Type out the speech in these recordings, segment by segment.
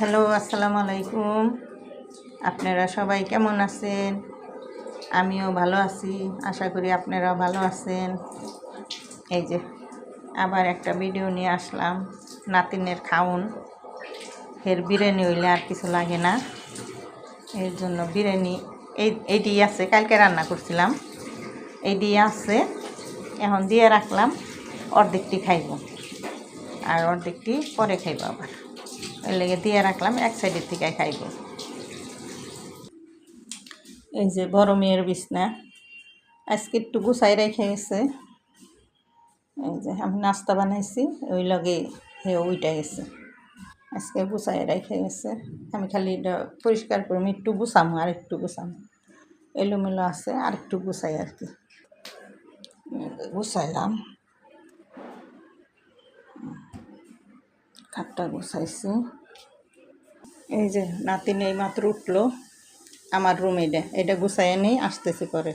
Hello, আসসালামু আলাইকুম। আপনারা সবাই কেমন আছেন? আমিও ভালো আছি, আশা করি আপনারাও ভালো আছেন। এই যে আবার একটা ভিডিও নিয়ে আসলাম, নাতিনের খাউন। বিরিয়ানি হইলে আর কিছু লাগে না, এর জন্য বিরিয়ানি এইটি আছে, কালকে রান্না করছিলাম, এইটি আছে, এখন দিয়ে রাখলাম। অর্ধেকটি খাইব আর অর্ধেকটি পরে খাইব, আবার এর লেগে দিয়ে রাখলাম, এক সাইডের থেকে খাইব। এই যে বড় মেয়ের বিছনা আজকে একটু গুছাই রেখে গেছে। এই যে আমি নাস্তা বানাইছি, ওই লগে উইটা গেছে, আজকে গুছাই রেখে গেছে। আমি খালি এটা পরিষ্কার করলাম, একটু গুছামো, আর একটু গুছামো, এলোমেলো আছে, আর একটু গুছাই আর কি। গুছাইলাম, খাটটা গুছাইছি। এই যে নাতিন এই মাত্র উঠলো আমার রুম, এটা গুছাই নেই, আসতেছি পরে।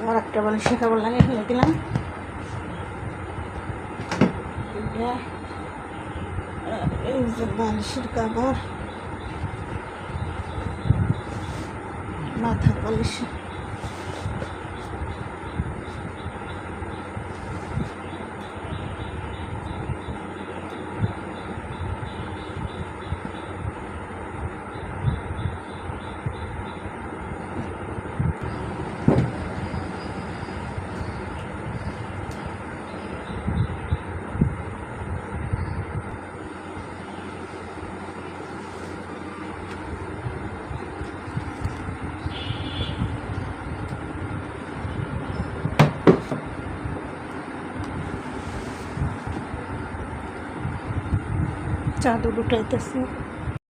আর একটা বালিশের কাপড় লাগিয়ে ফেলে দিলাম। এই যে বালিশের কাপড়, মাথার বালিশ। চাদর উঠাইতেছি।